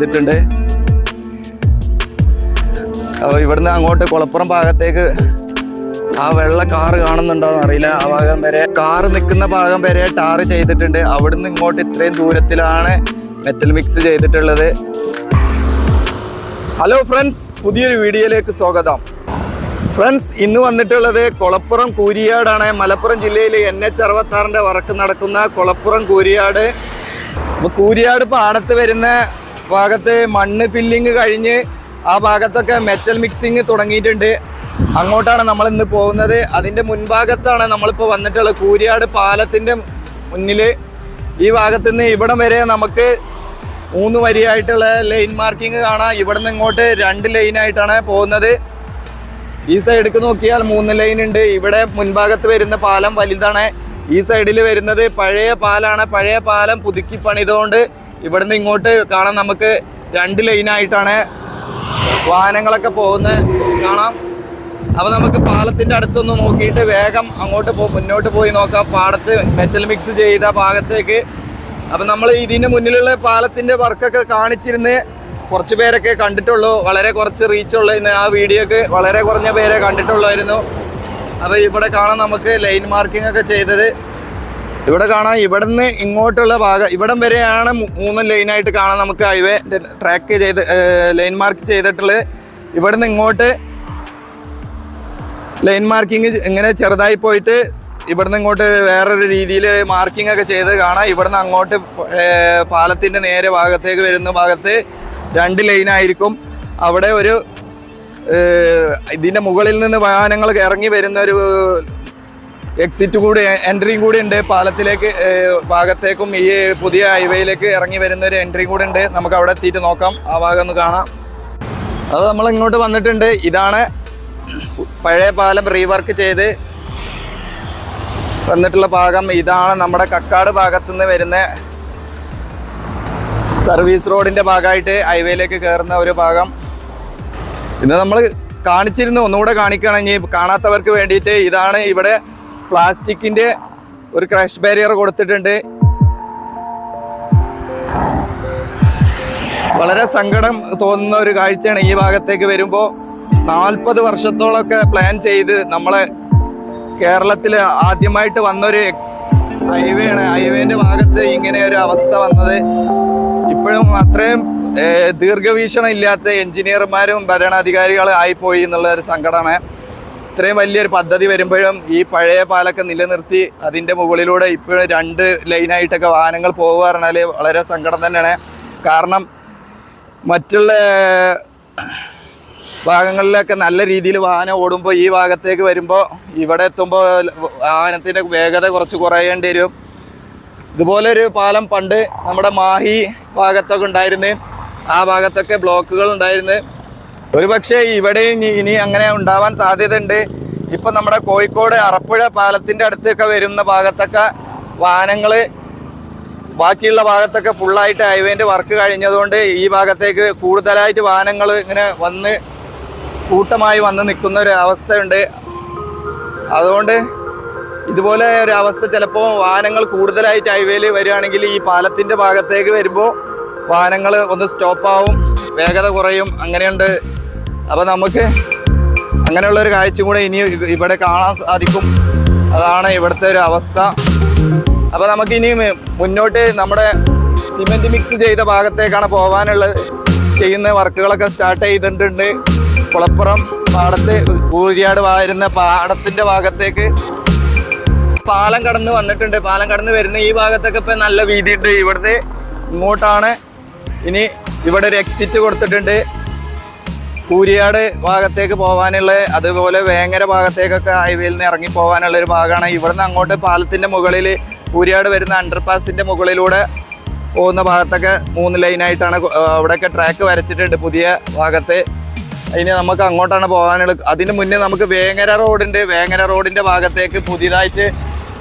ചെയ്തിട്ടുണ്ട്. അപ്പോൾ ഇവിടുന്ന് അങ്ങോട്ട് കുളപ്പുറം ഭാഗത്തേക്ക് ആ വെള്ള കാറ് കാണുന്നുണ്ടോയെന്ന് അറിയില്ല. ആ ഭാഗം വരെ കാറ് നിൽക്കുന്ന ഭാഗം വരെ ടാർ ചെയ്തിട്ടുണ്ട്. അവിടുന്ന് ഇങ്ങോട്ട് ഇത്രയും ദൂരത്തിലാണ് മെറ്റൽ മിക്സ് ചെയ്തിട്ടുള്ളത്. ഹലോ ഫ്രണ്ട്സ്, പുതിയൊരു വീഡിയോയിലേക്ക് സ്വാഗതം. ഫ്രണ്ട്സ്, ഇന്ന് വന്നിട്ടുള്ളത് കുളപ്പുറം കൂരിയാടാണ്. മലപ്പുറം ജില്ലയിൽ NH66 വർക്ക് നടക്കുന്ന കുളപ്പുറം കൂരിയാട്. അപ്പോൾ കൂരിയാട് പാടത്ത് വരുന്ന ഭാഗത്ത് മണ്ണ് ഫില്ലിങ് കഴിഞ്ഞ് ആ ഭാഗത്തൊക്കെ മെറ്റൽ മിക്സിങ് തുടങ്ങിയിട്ടുണ്ട്. അങ്ങോട്ടാണ് നമ്മൾ ഇന്ന് പോകുന്നത്. അതിൻ്റെ മുൻഭാഗത്താണ് നമ്മളിപ്പോൾ വന്നിട്ടുള്ളത്. കൂരിയാട് പാലത്തിൻ്റെ മുന്നിൽ ഈ ഭാഗത്ത് നിന്ന് ഇവിടം വരെ നമുക്ക് 3 വരിയായിട്ടുള്ള ലൈൻ മാർക്കിങ് കാണാം. ഇവിടെ നിന്ന് ഇങ്ങോട്ട് 2 ലൈനായിട്ടാണ് പോകുന്നത്. ഈ സൈഡിലേക്ക് നോക്കിയാൽ 3 ലൈൻ ഉണ്ട്. ഇവിടെ മുൻഭാഗത്ത് വരുന്ന പാലം വലുതാണ്. ഈ സൈഡിൽ വരുന്നത് പഴയ പാലാണ്. പഴയ പാലം പുതുക്കി പണിതുകൊണ്ട് ഇവിടെ നിന്ന് ഇങ്ങോട്ട് കാണാം നമുക്ക് 2 ലൈനായിട്ടാണ് വാഹനങ്ങളൊക്കെ പോകുന്നത് കാണാം. അപ്പോൾ നമുക്ക് പാലത്തിൻ്റെ അടുത്തൊന്ന് നോക്കിയിട്ട് വേഗം അങ്ങോട്ട് മുന്നോട്ട് പോയി നോക്കാം, പാടത്ത് മെറ്റൽ മിക്സ് ചെയ്ത ഭാഗത്തേക്ക്. അപ്പം നമ്മൾ ഇതിന് മുന്നിലുള്ള പാലത്തിൻ്റെ വർക്കൊക്കെ കാണിച്ചിരുന്ന് കുറച്ച് പേരൊക്കെ കണ്ടിട്ടുള്ളൂ. വളരെ കുറച്ച് റീച്ചുള്ള ഇന്ന് ആ വീഡിയോക്ക് വളരെ കുറഞ്ഞ പേരെ കണ്ടിട്ടുള്ളായിരുന്നു. അപ്പോൾ ഇവിടെ കാണാം നമുക്ക് ലൈൻ മാർക്കിംഗ് ഒക്കെ ചെയ്തത്. ഇവിടെ കാണാം ഇവിടെ നിന്ന് ഇങ്ങോട്ടുള്ള ഭാഗം ഇവിടം വരെയാണ് 3 ലൈനായിട്ട് കാണാം നമുക്ക് ഹൈവേ ട്രാക്ക് ചെയ്ത് ലൈൻ മാർക്ക് ചെയ്തിട്ടുള്ളത്. ഇവിടെ നിന്ന് ഇങ്ങോട്ട് ലൈൻ മാർക്കിങ് ഇങ്ങനെ ചെറുതായി പോയിട്ട് ഇവിടുന്ന് ഇങ്ങോട്ട് വേറൊരു രീതിയിൽ മാർക്കിംഗ് ഒക്കെ ചെയ്ത് കാണാം. ഇവിടുന്ന് അങ്ങോട്ട് പാലത്തിൻ്റെ നേരെ ഭാഗത്തേക്ക് വരുന്ന ഭാഗത്ത് 2 ലൈനായിരിക്കും. അവിടെ ഒരു ഇതിൻ്റെ മുകളിൽ നിന്ന് വാഹനങ്ങൾ ഇറങ്ങി വരുന്ന ഒരു എക്സിറ്റ് കൂടി എൻട്രിയും കൂടി ഉണ്ട് പാലത്തിലേക്ക് ഭാഗത്തേക്കും. ഈ പുതിയ ഹൈവേയിലേക്ക് ഇറങ്ങി വരുന്ന ഒരു എൻട്രി കൂടി ഉണ്ട്. നമുക്ക് അവിടെ എത്തിയിട്ട് നോക്കാം, ആ ഭാഗം ഒന്ന് കാണാം. അത് നമ്മൾ ഇങ്ങോട്ട് വന്നിട്ടുണ്ട്. ഇതാണ് പഴയ പാലം റീവർക്ക് ചെയ്ത് വന്നിട്ടുള്ള ഭാഗം. ഇതാണ് നമ്മുടെ കക്കാട് ഭാഗത്തുനിന്ന് വരുന്ന സർവീസ് റോഡിൻ്റെ ഭാഗമായിട്ട് ഹൈവേയിലേക്ക് കയറുന്ന ഒരു ഭാഗം. ഇത് നമ്മൾ കാണിച്ചിരുന്നു, ഒന്നുകൂടെ കാണിക്കുകയാണെങ്കിൽ കാണാത്തവർക്ക് വേണ്ടിയിട്ട്. ഇതാണ് ഇവിടെ പ്ലാസ്റ്റിക്കിൻ്റെ ഒരു ക്രാഷ് ബാരിയർ കൊടുത്തിട്ടുണ്ട്. വളരെ സങ്കടം തോന്നുന്ന ഒരു കാഴ്ചയാണ് ഈ ഭാഗത്തേക്ക് വരുമ്പോൾ. 40 വർഷത്തോളമൊക്കെ പ്ലാൻ ചെയ്ത് നമ്മളെ കേരളത്തിൽ ആദ്യമായിട്ട് വന്നൊരു ഹൈവേ ആണ്. ഹൈവേൻ്റെ ഭാഗത്ത് ഇങ്ങനെ ഒരു അവസ്ഥ വന്നത് ഇപ്പോഴും അത്രയും ദീർഘവീക്ഷണം ഇല്ലാത്ത എഞ്ചിനീയർമാരും ഭരണാധികാരികളും ആയിപ്പോയി എന്നുള്ളൊരു സങ്കടമാണ്. ഇത്രയും വലിയൊരു പദ്ധതി വരുമ്പോഴും ഈ പഴയ പാലൊക്കെ നിലനിർത്തി അതിൻ്റെ മുകളിലൂടെ ഇപ്പോഴും 2 ലൈനായിട്ടൊക്കെ വാഹനങ്ങൾ പോകുക പറഞ്ഞാൽ വളരെ സങ്കടം തന്നെയാണ്. കാരണം മറ്റുള്ള ഭാഗങ്ങളിലൊക്കെ നല്ല രീതിയിൽ വാഹനം ഓടുമ്പോൾ ഈ ഭാഗത്തേക്ക് വരുമ്പോൾ ഇവിടെ എത്തുമ്പോൾ വാഹനത്തിൻ്റെ വേഗത കുറച്ച് കുറയേണ്ടി വരും. ഇതുപോലൊരു പാലം പണ്ട് നമ്മുടെ മാഹി ഭാഗത്തൊക്കെ ഉണ്ടായിരുന്നു. ആ ഭാഗത്തൊക്കെ ബ്ലോക്കുകൾ ഉണ്ടായിരുന്നു. ഒരു പക്ഷേ ഇവിടെ ഇനി അങ്ങനെ ഉണ്ടാവാൻ സാധ്യതയുണ്ട്. ഇപ്പം നമ്മുടെ കോഴിക്കോട് അറപ്പുഴ പാലത്തിൻ്റെ അടുത്തൊക്കെ വരുന്ന ഭാഗത്തൊക്കെ വാഹനങ്ങൾ ബാക്കിയുള്ള ഭാഗത്തൊക്കെ ഫുള്ളായിട്ട് ഹൈവേൻ്റെ വർക്ക് കഴിഞ്ഞതുകൊണ്ട് ഈ ഭാഗത്തേക്ക് കൂടുതലായിട്ട് വാഹനങ്ങൾ ഇങ്ങനെ കൂട്ടമായി വന്ന് നിൽക്കുന്ന ഒരു അവസ്ഥയുണ്ട്. അതുകൊണ്ട് ഇതുപോലെ ഒരു അവസ്ഥ ചിലപ്പോൾ വാഹനങ്ങൾ കൂടുതലായിട്ട് ഹൈവേയിൽ വരികയാണെങ്കിൽ ഈ പാലത്തിൻ്റെ ഭാഗത്തേക്ക് വരുമ്പോൾ വാഹനങ്ങൾ ഒന്ന് സ്റ്റോപ്പാവും, വേഗത കുറയും, അങ്ങനെയുണ്ട്. അപ്പോൾ നമുക്ക് അങ്ങനെയുള്ളൊരു കാഴ്ച കൂടെ ഇനി ഇവിടെ കാണാൻ സാധിക്കും. അതാണ് ഇവിടുത്തെ ഒരു അവസ്ഥ. അപ്പോൾ നമുക്കിനി മുന്നോട്ട് നമ്മുടെ സിമെൻറ്റ് മിക്സ് ചെയ്ത ഭാഗത്തേക്കാണ് പോകാനുള്ളത്. ചെയ്യുന്ന വർക്കുകളൊക്കെ സ്റ്റാർട്ട് ചെയ്തിട്ടുണ്ട്. കുളപ്പുറം പാടത്ത് കൂരിയാട് വരുന്ന പാടത്തിൻ്റെ ഭാഗത്തേക്ക് പാലം കടന്ന് വന്നിട്ടുണ്ട്. പാലം കടന്ന് വരുന്ന ഈ ഭാഗത്തൊക്കെ ഇപ്പം നല്ല വീതിയുണ്ട്. ഇവിടുത്തെ ഇങ്ങോട്ടാണ് ഇനി ഇവിടെ ഒരു എക്സിറ്റ് കൊടുത്തിട്ടുണ്ട് കൂരിയാട് ഭാഗത്തേക്ക് പോകാനുള്ള. അതുപോലെ വേങ്ങര ഭാഗത്തേക്കൊക്കെ ഹൈവേയിൽ നിന്ന് ഇറങ്ങി പോകാനുള്ള ഒരു ഭാഗമാണ്. ഇവിടുന്ന് അങ്ങോട്ട് പാലത്തിൻ്റെ മുകളിൽ കൂരിയാട് വരുന്ന അണ്ടർപാസിൻ്റെ മുകളിലൂടെ പോകുന്ന ഭാഗത്തൊക്കെ 3 ലൈനായിട്ടാണ്. അവിടെയൊക്കെ ട്രാക്ക് വരച്ചിട്ടുണ്ട് പുതിയ ഭാഗത്ത്. ഇനി നമുക്ക് അങ്ങോട്ടാണ് പോകാനുള്ളത്. അതിന് മുന്നേ നമുക്ക് വേങ്ങര റോഡുണ്ട്. വേങ്ങര റോഡിൻ്റെ ഭാഗത്തേക്ക് പുതിയതായിട്ട്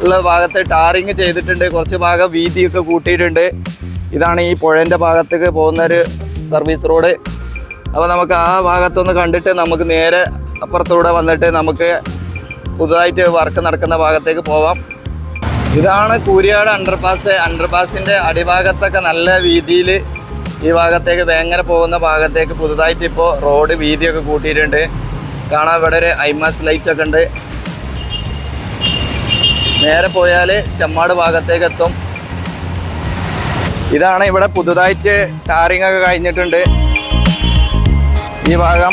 ഉള്ള ഭാഗത്ത് ടാറിങ് ചെയ്തിട്ടുണ്ട്. കുറച്ച് ഭാഗം വീതിയൊക്കെ കൂട്ടിയിട്ടുണ്ട്. ഇതാണ് ഈ പുഴേൻ്റെ ഭാഗത്തേക്ക് പോകുന്നൊരു സർവീസ് റോഡ്. അപ്പോൾ നമുക്ക് ആ ഭാഗത്തൊന്ന് കണ്ടിട്ട് നമുക്ക് നേരെ അപ്പുറത്തൂടെ വന്നിട്ട് നമുക്ക് പുതുതായിട്ട് വർക്ക് നടക്കുന്ന ഭാഗത്തേക്ക് പോവാം. ഇതാണ് കൂരിയാട് അണ്ടർപാസ്. അണ്ടർപാസിൻ്റെ അടിഭാഗത്തൊക്കെ നല്ല വീതിയിൽ ഈ ഭാഗത്തേക്ക് വേങ്ങര പോകുന്ന ഭാഗത്തേക്ക് പുതുതായിട്ട് ഇപ്പോൾ റോഡ് വീതിയൊക്കെ കൂട്ടിയിട്ടുണ്ട്. കാണാൻ ഇവിടെ ഒരു ഐമാസ് ലൈറ്റൊക്കെ ഉണ്ട്. നേരെ പോയാൽ ചെമ്മാട് ഭാഗത്തേക്ക് എത്തും. ഇതാണ് ഇവിടെ പുതുതായിട്ട് ടാറിങ് ഒക്കെ കഴിഞ്ഞിട്ടുണ്ട്. ഈ ഭാഗം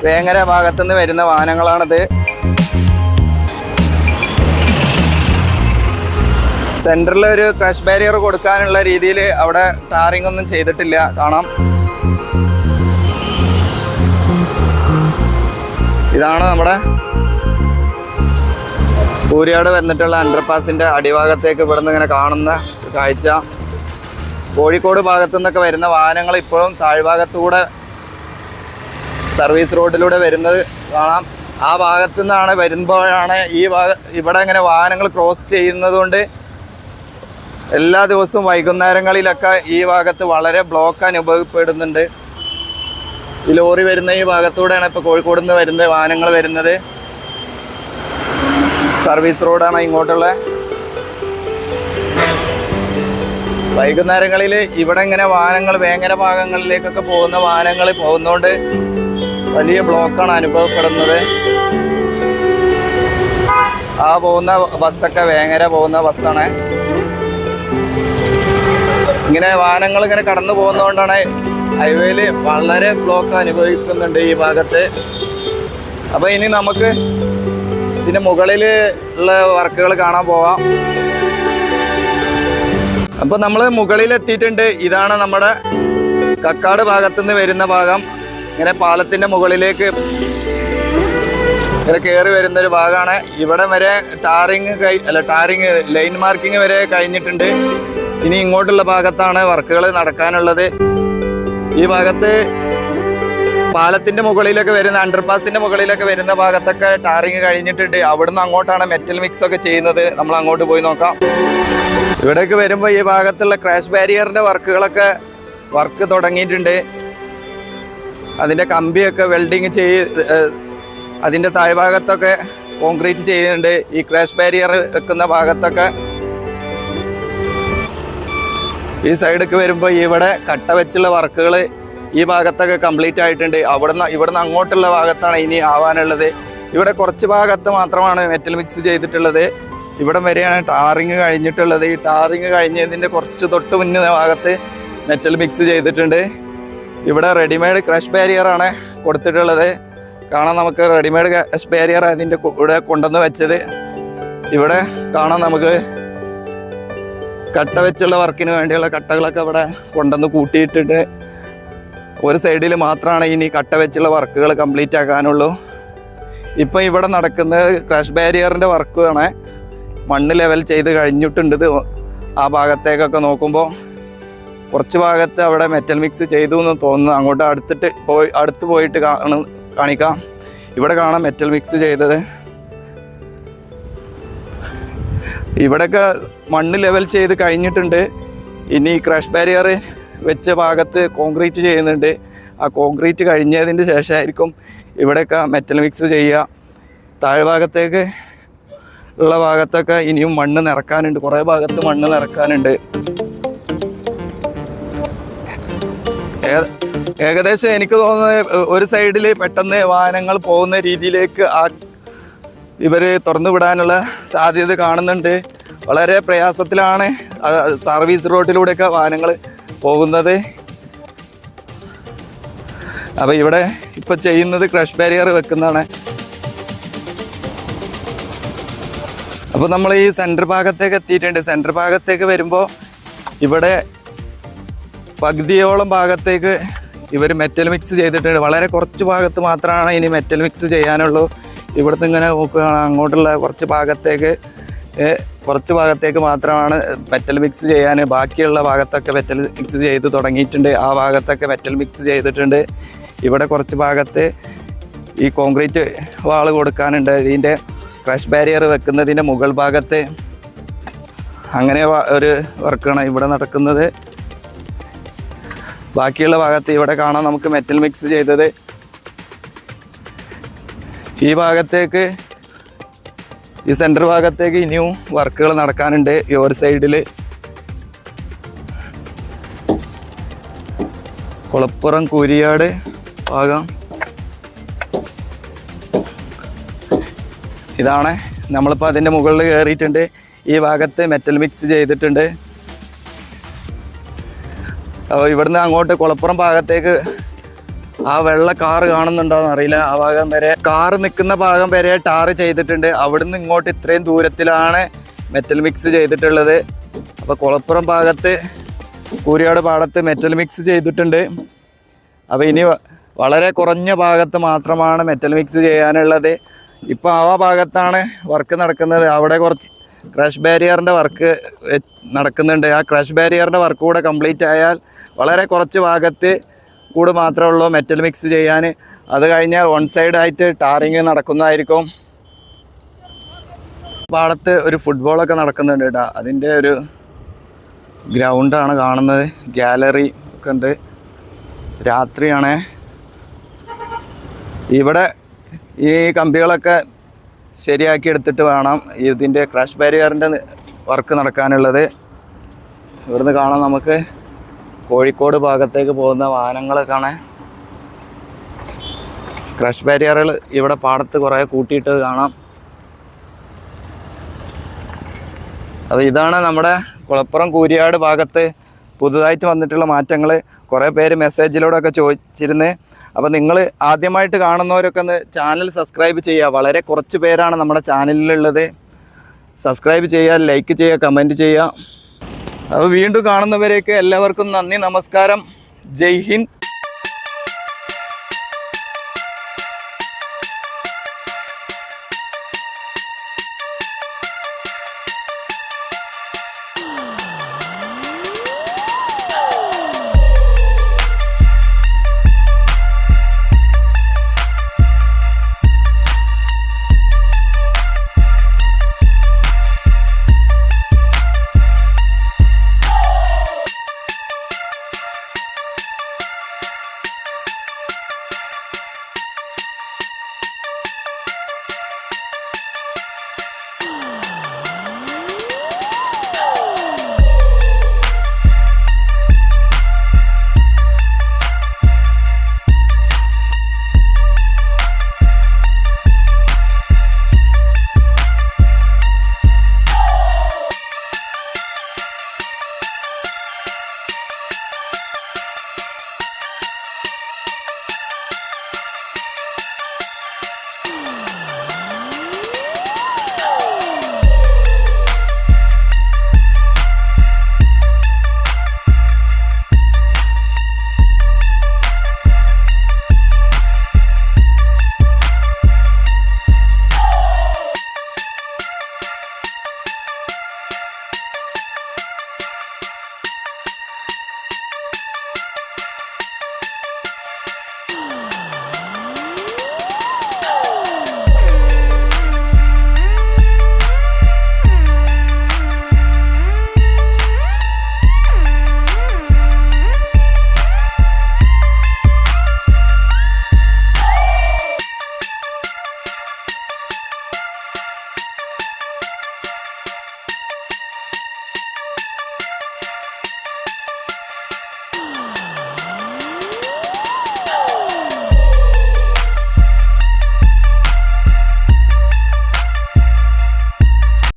വേങ്ങര ഭാഗത്തുനിന്ന് വരുന്ന വാഹനങ്ങളാണിത്. സെൻറ്ററിൽ ഒരു ക്രഷ് ബാരിയർ കൊടുക്കാനുള്ള രീതിയിൽ അവിടെ ടാറിങ് ഒന്നും ചെയ്തിട്ടില്ല. കാണാം, ഇതാണ് നമ്മുടെ കൂരിയാട് വന്നിട്ടുള്ള അണ്ടർപാസിൻ്റെ അടിഭാഗത്തേക്ക് ഇവിടെ നിന്ന് ഇങ്ങനെ കാണുന്ന കാഴ്ച. കോഴിക്കോട് ഭാഗത്തു നിന്നൊക്കെ വരുന്ന വാഹനങ്ങൾ ഇപ്പോഴും താഴ്ഭാഗത്തൂടെ സർവീസ് റോഡിലൂടെ വരുന്നത് കാണാം. ആ ഭാഗത്തു നിന്നാണ് വരുമ്പോഴാണ് ഇവിടെ ഇങ്ങനെ വാഹനങ്ങൾ ക്രോസ് ചെയ്യുന്നത് കൊണ്ട് എല്ലാ ദിവസവും വൈകുന്നേരങ്ങളിലൊക്കെ ഈ ഭാഗത്ത് വളരെ ബ്ലോക്ക് അനുഭവപ്പെടുന്നുണ്ട്. ഈ ലോറി വരുന്ന ഈ ഭാഗത്തൂടെയാണ് ഇപ്പോൾ കോഴിക്കോട് നിന്ന് വരുന്ന വാഹനങ്ങൾ വരുന്നത്. സർവീസ് റോഡാണ് ഇങ്ങോട്ടുള്ള. വൈകുന്നേരങ്ങളിൽ ഇവിടെ ഇങ്ങനെ വാഹനങ്ങൾ വേങ്ങര ഭാഗങ്ങളിലേക്കൊക്കെ പോകുന്ന വാഹനങ്ങൾ പോകുന്നതുകൊണ്ട് വലിയ ബ്ലോക്കാണ് അനുഭവപ്പെടുന്നത്. ആ പോകുന്ന ബസ്സൊക്കെ വേങ്ങര പോകുന്ന ബസ്സാണ്. ഇങ്ങനെ വാഹനങ്ങൾ ഇങ്ങനെ കടന്നു പോകുന്നതുകൊണ്ടാണ് ഹൈവേയിൽ വളരെ ബ്ലോക്ക് അനുഭവിക്കുന്നുണ്ട് ഈ ഭാഗത്ത്. അപ്പോൾ ഇനി നമുക്ക് ഇതിന് മുകളിൽ ഉള്ള വർക്കുകൾ കാണാൻ പോവാം. അപ്പോൾ നമ്മൾ മുകളിലെത്തിയിട്ടുണ്ട്. ഇതാണ് നമ്മുടെ കക്കാട് ഭാഗത്തുനിന്ന് വരുന്ന ഭാഗം. ഇങ്ങനെ പാലത്തിൻ്റെ മുകളിലേക്ക് ഇങ്ങനെ കയറി വരുന്നൊരു ഭാഗമാണ്. ഇവിടെ വരെ ടാറിങ് ലൈൻ മാർക്കിങ് വരെ കഴിഞ്ഞിട്ടുണ്ട്. ഇനി ഇങ്ങോട്ടുള്ള ഭാഗത്താണ് വർക്കുകൾ നടക്കാനുള്ളത്. ഈ ഭാഗത്ത് പാലത്തിൻ്റെ മുകളിലൊക്കെ വരുന്ന അണ്ടർപാസിൻ്റെ മുകളിലൊക്കെ വരുന്ന ഭാഗത്തൊക്കെ ടാറിങ് കഴിഞ്ഞിട്ടുണ്ട്. അവിടുന്ന് അങ്ങോട്ടാണ് മെറ്റൽ മിക്സ് ഒക്കെ ചെയ്യുന്നത്. നമ്മൾ അങ്ങോട്ട് പോയി നോക്കാം. ഇവിടേക്ക് വരുമ്പോൾ ഈ ഭാഗത്തുള്ള ക്രാഷ് ബാരിയറിൻ്റെ വർക്ക് തുടങ്ങിയിട്ടുണ്ട്. അതിൻ്റെ കമ്പിയൊക്കെ വെൽഡിങ് അതിൻ്റെ താഴ്ഭാഗത്തൊക്കെ കോൺക്രീറ്റ് ചെയ്യുന്നുണ്ട്. ഈ ക്രാഷ് ബാരിയർ വെക്കുന്ന ഭാഗത്തൊക്കെ ഈ സൈഡൊക്കെ വരുമ്പോൾ ഇവിടെ കട്ട വെച്ചുള്ള വർക്കുകൾ ഈ ഭാഗത്തൊക്കെ കംപ്ലീറ്റ് ആയിട്ടുണ്ട്. ഇവിടുന്ന് അങ്ങോട്ടുള്ള ഭാഗത്താണ് ഇനി ആവാനുള്ളത്. ഇവിടെ കുറച്ച് ഭാഗത്ത് മാത്രമാണ് മെറ്റൽ മിക്സ് ചെയ്തിട്ടുള്ളത്. ഇവിടെ വരെയാണ് ടാറിങ് കഴിഞ്ഞിട്ടുള്ളത്. ഈ ടാറിങ് കഴിഞ്ഞതിൻ്റെ കുറച്ച് തൊട്ട് മുന്നേ ഭാഗത്ത് മെറ്റൽ മിക്സ് ചെയ്തിട്ടുണ്ട്. ഇവിടെ റെഡിമെയ്ഡ് ക്രഷ് ബാരിയറാണ് കൊടുത്തിട്ടുള്ളത്. കാണാം, നമുക്ക് റെഡിമെയ്ഡ് ക്രഷ് ബാരിയർ അതിൻ്റെ കൂടെ കൊണ്ടുവന്ന് വെച്ചത്. ഇവിടെ കാണാം, നമുക്ക് കട്ട വെച്ചുള്ള വർക്കിന് വേണ്ടിയുള്ള കട്ടകളൊക്കെ ഇവിടെ കൊണ്ടുവന്ന് കൂട്ടിയിട്ടിട്ട് ഒരു സൈഡിൽ മാത്രമാണ് ഇനി കട്ട വെച്ചുള്ള വർക്കുകൾ കംപ്ലീറ്റ് ആക്കാനുള്ളൂ. ഇപ്പം ഇവിടെ നടക്കുന്നത് ക്രാഷ് ബാരിയറിൻ്റെ വർക്കാണ്. മണ്ണ് ലെവൽ ചെയ്ത് കഴിഞ്ഞിട്ടുണ്ട്. ആ ഭാഗത്തേക്കൊക്കെ നോക്കുമ്പോൾ കുറച്ച് ഭാഗത്ത് അവിടെ മെറ്റൽ മിക്സ് ചെയ്തു എന്ന് തോന്നുന്നു. അങ്ങോട്ട് അടുത്ത് പോയിട്ട് കാണിക്കാം. ഇവിടെ കാണാം മെറ്റൽ മിക്സ് ചെയ്തത്. ഇവിടെയൊക്കെ മണ്ണ് ലെവൽ ചെയ്ത് കഴിഞ്ഞിട്ടുണ്ട്. ഇനി ക്രാഷ് ബാരിയർ വെച്ച ഭാഗത്ത് കോൺക്രീറ്റ് ചെയ്യുന്നുണ്ട്. ആ കോൺക്രീറ്റ് കഴിഞ്ഞതിന് ശേഷമായിരിക്കും ഇവിടെയൊക്കെ മെറ്റൽ മിക്സ് ചെയ്യുക. താഴ്ഭാഗത്തേക്ക് ഉള്ള ഭാഗത്തൊക്കെ ഇനിയും മണ്ണ് നിറക്കാനുണ്ട്. കുറേ ഭാഗത്ത് മണ്ണ് നിറക്കാനുണ്ട്. ഏകദേശം എനിക്ക് തോന്നുന്നത് ഒരു സൈഡിൽ പെട്ടെന്ന് വാഹനങ്ങൾ പോകുന്ന രീതിയിലേക്ക് ഇവർ തുറന്നു വിടാനുള്ള സാധ്യത കാണുന്നുണ്ട്. വളരെ പ്രയാസത്തിലാണ് സർവീസ് റോഡിലൂടെയൊക്കെ വാഹനങ്ങൾ പോകുന്നത്. അപ്പോൾ ഇവിടെ ഇപ്പോൾ ചെയ്യുന്നത് ക്രഷ് ബാരിയർ വെക്കുന്നതാണ്. അപ്പോൾ നമ്മൾ ഈ സെൻറ്റർ ഭാഗത്തേക്ക് എത്തിയിട്ടുണ്ട്. സെൻറ്റർ ഭാഗത്തേക്ക് വരുമ്പോൾ ഇവിടെ പകുതിയോളം ഭാഗത്തേക്ക് ഇവർ മെറ്റൽ മിക്സ് ചെയ്തിട്ടുണ്ട്. വളരെ കുറച്ച് ഭാഗത്ത് മാത്രമാണ് ഇനി മെറ്റൽ മിക്സ് ചെയ്യാനുള്ളൂ. ഇവിടുന്ന് ഇങ്ങനെ നോക്കുകയാണ് അങ്ങോട്ടുള്ള കുറച്ച് ഭാഗത്തേക്ക് മാത്രമാണ് മെറ്റൽ മിക്സ് ചെയ്യാൻ. ബാക്കിയുള്ള ഭാഗത്തൊക്കെ മെറ്റൽ മിക്സ് ചെയ്ത് തുടങ്ങിയിട്ടുണ്ട്. ആ ഭാഗത്തൊക്കെ മെറ്റൽ മിക്സ് ചെയ്തിട്ടുണ്ട്. ഇവിടെ കുറച്ച് ഭാഗത്ത് ഈ കോൺക്രീറ്റ് വാള് കൊടുക്കാനുണ്ട്. ഇതിൻ്റെ ക്രഷ് ബാരിയർ വെക്കുന്നതിൻ്റെ മുകൾ ഭാഗത്ത് അങ്ങനെ ഒരു വർക്കാണ് ഇവിടെ നടക്കുന്നത്. ബാക്കിയുള്ള ഭാഗത്ത് ഇവിടെ കാണാം നമുക്ക് മെറ്റൽ മിക്സ് ചെയ്തത്. ഈ ഭാഗത്തേക്ക് ഈ സെൻറ്റർ ഭാഗത്തേക്ക് ഇനിയും വർക്കുകൾ നടക്കാനുണ്ട്. ഈ ഒരു സൈഡിൽ കുളപ്പുറം കൂരിയാട് ഭാഗം ഇതാണ്. നമ്മളിപ്പോൾ അതിൻ്റെ മുകളിൽ കയറിയിട്ടുണ്ട്. ഈ ഭാഗത്ത് മെറ്റൽ മിക്സ് ചെയ്തിട്ടുണ്ട്. അപ്പോൾ ഇവിടുന്ന് അങ്ങോട്ട് കുളപ്പുറം ഭാഗത്തേക്ക് ആ വെള്ള കാറ് കാണുന്നുണ്ടോയെന്ന് അറിയില്ല. ആ ഭാഗം വരെ കാറ് നിൽക്കുന്ന ഭാഗം വരെ ടാറ് ചെയ്തിട്ടുണ്ട്. അവിടുന്ന് ഇങ്ങോട്ട് ഇത്രയും ദൂരത്തിലാണ് മെറ്റൽ മിക്സ് ചെയ്തിട്ടുള്ളത്. അപ്പോൾ കുളപ്പുറം ഭാഗത്ത് കൂരിയാട് പാടത്ത് മെറ്റൽ മിക്സ് ചെയ്തിട്ടുണ്ട്. അപ്പോൾ ഇനി വളരെ കുറഞ്ഞ ഭാഗത്ത് മാത്രമാണ് മെറ്റൽ മിക്സ് ചെയ്യാനുള്ളത്. ഇപ്പോൾ ആ ഭാഗത്താണ് വർക്ക് നടക്കുന്നത്. അവിടെ കുറച്ച് ക്രഷ് ബാരിയറിൻ്റെ വർക്ക് നടക്കുന്നുണ്ട്. ആ ക്രഷ് ബാരിയറിൻ്റെ വർക്ക് കൂടെ കംപ്ലീറ്റ് ആയാൽ വളരെ കുറച്ച് ഭാഗത്ത് കൂടെ മാത്രമേ ഉള്ളൂ മെറ്റൽ മിക്സ് ചെയ്യാൻ. അത് കഴിഞ്ഞാൽ വൺ സൈഡായിട്ട് ടാറിങ് നടക്കുന്നതായിരിക്കും. പാടത്ത് ഒരു ഫുട്ബോളൊക്കെ നടക്കുന്നുണ്ട് കേട്ടോ. അതിൻ്റെ ഒരു ഗ്രൗണ്ടാണ് കാണുന്നത്. ഗാലറി ഒക്കെ ഉണ്ട്. രാത്രിയാണ്. ഇവിടെ ഈ കമ്പികളൊക്കെ ശരിയാക്കി എടുത്തിട്ട് വേണം ഇതിൻ്റെ ക്രാഷ് ബാരിയറിൻ്റെ വർക്ക് നടക്കാനുള്ളത്. ഇവിടുന്ന് കാണാം നമുക്ക് കോഴിക്കോട് ഭാഗത്തേക്ക് പോകുന്ന വാഹനങ്ങൾ കാണാൻ. ക്രാഷ് ബാരിയറുകൾ ഇവിടെ പാടത്ത് കുറേ കൂട്ടിയിട്ട് കാണാം. അപ്പോൾ ഇതാണ് നമ്മുടെ കുളപ്പുറം കൂരിയാട് ഭാഗത്ത് പുതുതായിട്ട് വന്നിട്ടുള്ള മാറ്റങ്ങൾ. കുറേ പേര് മെസ്സേജിലൂടെയൊക്കെ ചോദിച്ചിരുന്നു. അപ്പോൾ നിങ്ങൾ ആദ്യമായിട്ട് കാണുന്നവരൊക്കെ ഒന്ന് ചാനൽ സബ്സ്ക്രൈബ് ചെയ്യുക. വളരെ കുറച്ച് പേരാണ് നമ്മുടെ ചാനലിലുള്ളത്. സബ്സ്ക്രൈബ് ചെയ്യുക, ലൈക്ക് ചെയ്യുക, കമൻറ്റ് ചെയ്യുക. അപ്പോൾ വീണ്ടും കാണുന്നവരേക്ക് എല്ലാവർക്കും നന്ദി, നമസ്കാരം, ജയ് ഹിന്ദ്.